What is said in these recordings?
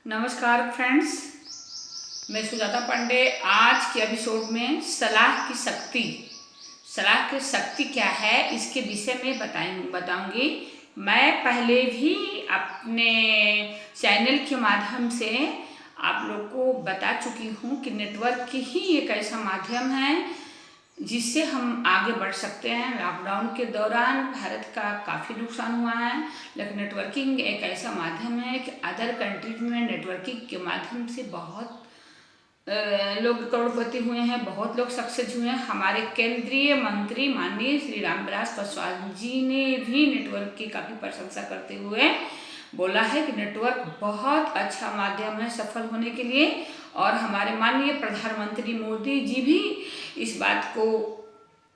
नमस्कार फ्रेंड्स, मैं सुजाता पांडे। आज के एपिसोड में सलाह की शक्ति क्या है इसके विषय में बताऊंगी। मैं पहले भी अपने चैनल के माध्यम से आप लोग को बता चुकी हूँ कि नेटवर्क ही एक ऐसा माध्यम है जिससे हम आगे बढ़ सकते हैं। लॉकडाउन के दौरान भारत का काफ़ी नुकसान हुआ है, लेकिन नेटवर्किंग एक ऐसा माध्यम है कि अदर कंट्रीज में नेटवर्किंग के माध्यम से बहुत लोग करोड़पति हुए हैं, बहुत लोग सक्सेस हुए हैं। हमारे केंद्रीय मंत्री माननीय श्री रामविलास पासवान जी ने भी नेटवर्क की काफ़ी प्रशंसा करते हुए बोला है कि नेटवर्क बहुत अच्छा माध्यम है सफल होने के लिए। और हमारे माननीय प्रधानमंत्री मोदी जी भी इस बात को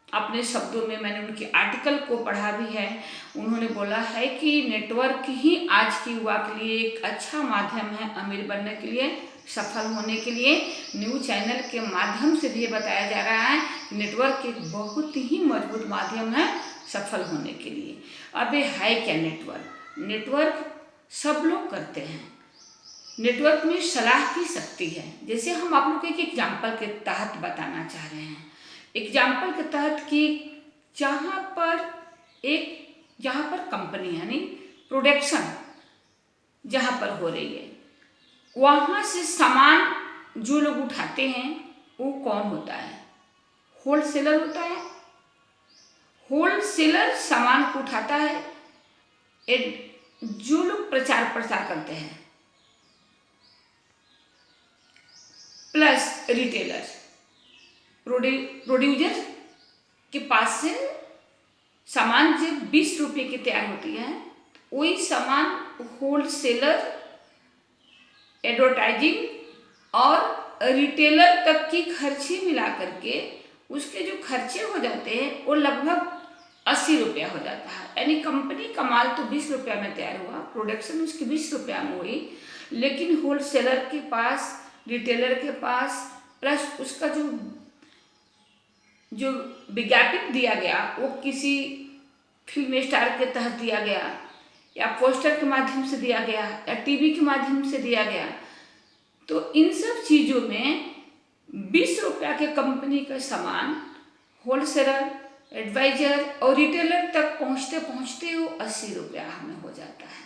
अपने शब्दों में, मैंने उनके आर्टिकल को पढ़ा भी है, उन्होंने बोला है कि नेटवर्क ही आज के युवा के लिए एक अच्छा माध्यम है अमीर बनने के लिए, सफल होने के लिए। न्यूज़ चैनल के माध्यम से भी ये बताया जा रहा है कि नेटवर्क एक बहुत ही मजबूत माध्यम है सफल होने के लिए। अब ये है क्या नेटवर्क सब लोग करते हैं। नेटवर्क में सलाह की शक्ति है। जैसे हम आप लोग को एक एग्जाम्पल के तहत बताना चाह रहे हैं। एग्जाम्पल के तहत कि जहाँ पर कंपनी यानी प्रोडक्शन जहाँ पर हो रही है, वहाँ से सामान जो लोग उठाते हैं वो कौन होता है? होलसेलर होता है। होलसेलर सामान को उठाता है। जो लोग प्रचार प्रसार करते हैं प्लस रिटेलर, प्रोड्यूसर के पास से सामान जब 20 रुपये की तैयार होती है, वही सामान होलसेलर, एडवर्टाइजिंग और रिटेलर तक की खर्चे मिला करके उसके जो खर्चे हो जाते हैं वो लगभग 80 रुपया हो जाता है। यानी कंपनी का माल तो 20 रुपया में तैयार हुआ, प्रोडक्शन उसकी 20 रुपया में हुई, लेकिन होलसेलर के पास, रिटेलर के पास प्लस उसका जो विज्ञापन दिया गया वो किसी फिल्म स्टार के तहत दिया गया या पोस्टर के माध्यम से दिया गया या टीवी के माध्यम से दिया गया, तो इन सब चीज़ों में 20 रुपया के कंपनी का सामान होलसेलर, एडवाइजर और रिटेलर तक पहुँचते पहुँचते वो 80 रुपया हमें हो जाता है।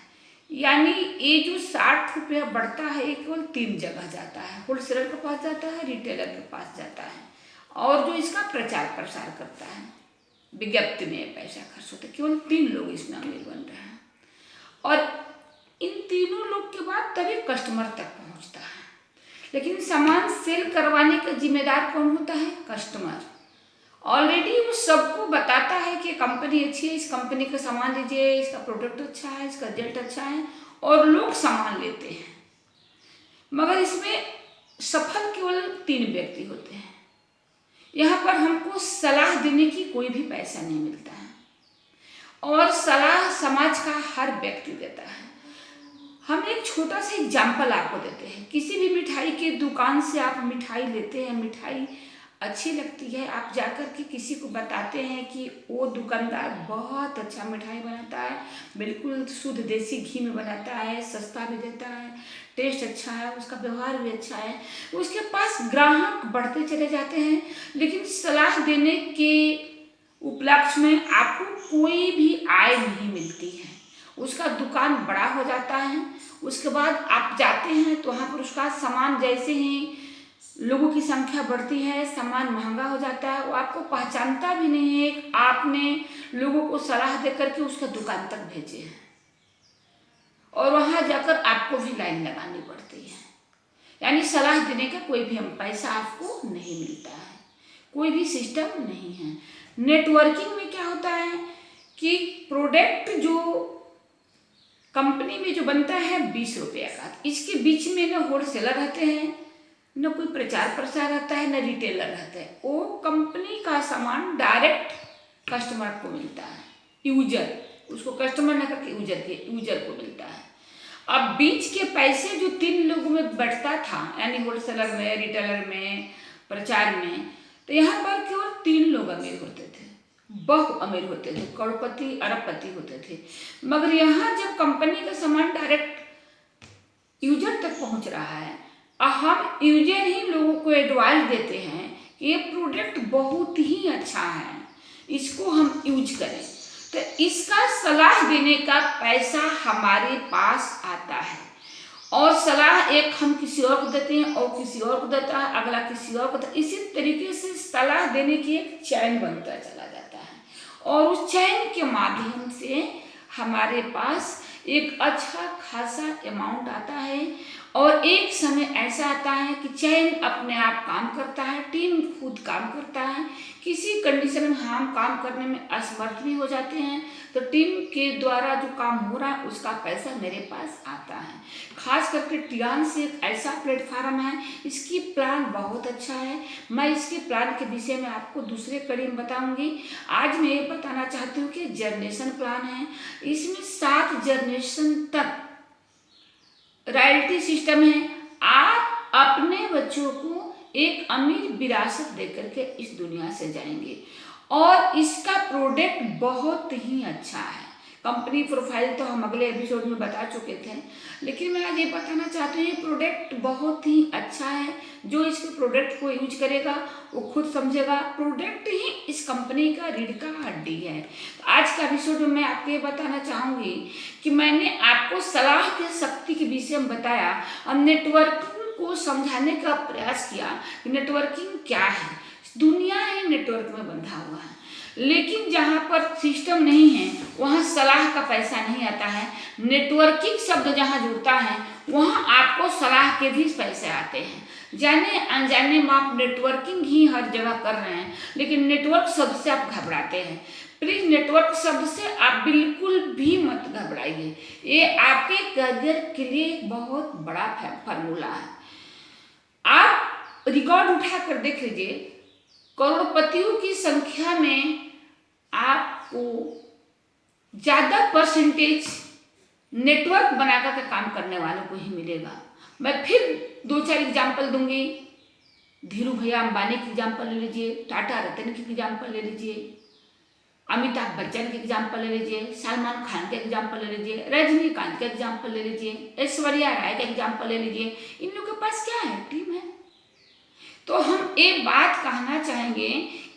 यानी ये जो 60 रुपया बढ़ता है ये केवल 3 जगह जाता है। होलसेलर के पास जाता है, रिटेलर के पास जाता है, और जो इसका प्रचार प्रसार करता है, विज्ञप्ति में पैसा खर्च होता है। केवल 3 लोग इसमें अमीर बन रहे हैं, और इन तीनों लोग के बाद तभी कस्टमर तक पहुंचता है। लेकिन सामान सेल करवाने का जिम्मेदार कौन होता है? कस्टमर। ऑलरेडी वो सबको बताता है कि कंपनी अच्छी है, इस कंपनी का सामान लीजिए, इसका प्रोडक्ट अच्छा है, इसका रिजल्ट अच्छा है, और लोग सामान लेते हैं। मगर इसमें सफल केवल 3 व्यक्ति होते हैं। यहाँ पर हमको सलाह देने की कोई भी पैसा नहीं मिलता है, और सलाह समाज का हर व्यक्ति देता है। हम एक छोटा सा एग्जाम्पल आपको देते हैं। किसी भी मिठाई के दुकान से आप मिठाई लेते हैं, मिठाई अच्छी लगती है, आप जाकर के किसी को बताते हैं कि वो दुकानदार बहुत अच्छा मिठाई बनाता है, बिल्कुल शुद्ध देसी घी में बनाता है, सस्ता भी देता है, टेस्ट अच्छा है, उसका व्यवहार भी अच्छा है। उसके पास ग्राहक बढ़ते चले जाते हैं, लेकिन सलाह देने के उपलक्ष्य में आपको कोई भी आय नहीं मिलती है। उसका दुकान बड़ा हो जाता है, उसके बाद आप जाते हैं तो वहाँ पर उसका सामान, जैसे ही लोगों की संख्या बढ़ती है, सामान महंगा हो जाता है, वो आपको पहचानता भी नहीं है। आपने लोगों को सलाह देकर के उसका दुकान तक भेजे हैं, और वहाँ जाकर आपको भी लाइन लगानी पड़ती है। यानी सलाह देने का कोई भी हम पैसा आपको नहीं मिलता है, कोई भी सिस्टम नहीं है। नेटवर्किंग में क्या होता है कि प्रोडक्ट जो कंपनी में जो बनता है 20 रुपया का, इसके बीच में न होलसेलर रहते हैं, न कोई प्रचार प्रसार रहता है, न रिटेलर रहता है। वो कंपनी का सामान डायरेक्ट कस्टमर को मिलता है, यूजर, उसको कस्टमर न करके यूजर को मिलता है। अब बीच के पैसे जो 3 लोगों में बढ़ता था, यानी होलसेलर में, रिटेलर में, प्रचार में, तो यहाँ पर केवल 3 लोग अमीर होते थे, बहु अमीर होते थे, करोड़पति अरबपति होते थे। मगर यहाँ जब कंपनी का सामान डायरेक्ट यूजर तक पहुंच रहा है और हम यूजर ही लोगों को एडवाइस देते हैं कि ये प्रोडक्ट बहुत ही अच्छा है, इसको हम यूज करें, तो इसका सलाह देने का पैसा हमारे पास आता है। और सलाह एक हम किसी और को देते हैं और किसी और को देता है, अगला किसी और को देता है। इसी तरीके से सलाह देने की एक चैन बनता चला जाता है और उस चैन के माध्यम से हमारे पास एक अच्छा खासा अमाउंट आता है। और एक समय ऐसा आता है कि चैन अपने आप काम करता है, टीम खुद काम करता है। किसी कंडीशन में हम काम करने में असमर्थ भी हो जाते हैं तो टीम के द्वारा जो काम हो रहा है उसका पैसा मेरे पास आता है। खास करके टियान्स एक ऐसा प्लेटफार्म है, इसकी प्लान बहुत अच्छा है। मैं इसके प्लान के विषय में आपको दूसरे कड़ी में बताऊंगी। आज मैं ये बताना चाहती हूँ कि जनरेशन प्लान है, इसमें 7 जनरेशन तक रॉयल्टी सिस्टम है। आप अपने बच्चों को एक अमीर विरासत देकर के इस दुनिया से जाएंगे और इसका प्रोडक्ट बहुत ही अच्छा है। कंपनी प्रोफाइल तो हम अगले एपिसोड में बता चुके थे, लेकिन मैं आज ये बताना चाहती हूँ ये प्रोडक्ट बहुत ही अच्छा है। जो इसके प्रोडक्ट को यूज करेगा वो खुद समझेगा, प्रोडक्ट ही इस कंपनी का रीढ़ का हड्डी है। तो आज का एपिसोड में मैं आपको ये बताना चाहूँगी कि मैंने आपको सलाह की शक्ति के विषय में बताया और नेटवर्किंग को समझाने का प्रयास किया कि नेटवर्किंग क्या है। दुनिया ही नेटवर्क में बंधा हुआ है, लेकिन जहाँ पर सिस्टम नहीं है वहाँ सलाह का पैसा नहीं आता है। नेटवर्किंग शब्द जहाँ जुड़ता है वहाँ आपको सलाह के भी पैसे आते हैं। जाने अनजाने में आप नेटवर्किंग ही हर जगह कर रहे हैं, लेकिन नेटवर्क शब्द से आप घबराते हैं। प्लीज नेटवर्क शब्द से आप बिल्कुल भी मत घबराइए, ये आपके करियर के लिए बहुत बड़ा फार्मूला है। आप रिकॉर्ड उठा कर देख लीजिए, करोड़पतियों की संख्या में आपको ज़्यादा परसेंटेज नेटवर्क बनाकर के काम करने वालों को ही मिलेगा। मैं फिर 2-4 एग्जाम्पल दूंगी। धीरू भैया अंबानी की एग्जाम्पल ले लीजिए, टाटा रतन की एग्जाम्पल ले लीजिए, अमिताभ बच्चन के एग्जाम्पल ले लीजिए, सलमान खान के एग्जाम्पल ले लीजिए, रजनीकांत के एग्जाम्पल ले लीजिए, ऐश्वर्या राय के एग्जाम्पल ले लीजिए। इन लोगों के पास क्या है? टीम है। तो हम एक बात कहना चाहेंगे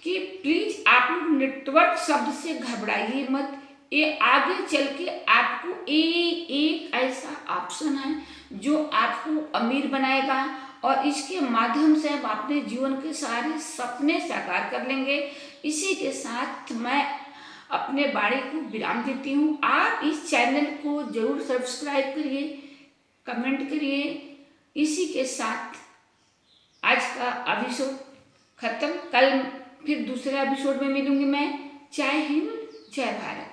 कि प्लीज आप लोग नेटवर्क शब्द से घबराइए मत। ये आगे चल के आपको एक ऐसा ऑप्शन है जो आपको अमीर बनाएगा और इसके माध्यम से आप अपने जीवन के सारे सपने साकार कर लेंगे। इसी के साथ मैं अपने बाणी को विराम देती हूँ। आप इस चैनल को जरूर सब्सक्राइब करिए, कमेंट करिए। इसी के साथ आज का एपिसोड खत्म। कल फिर दूसरे एपिसोड में मिलूंगी मैं। जय हिंद, जय भारत।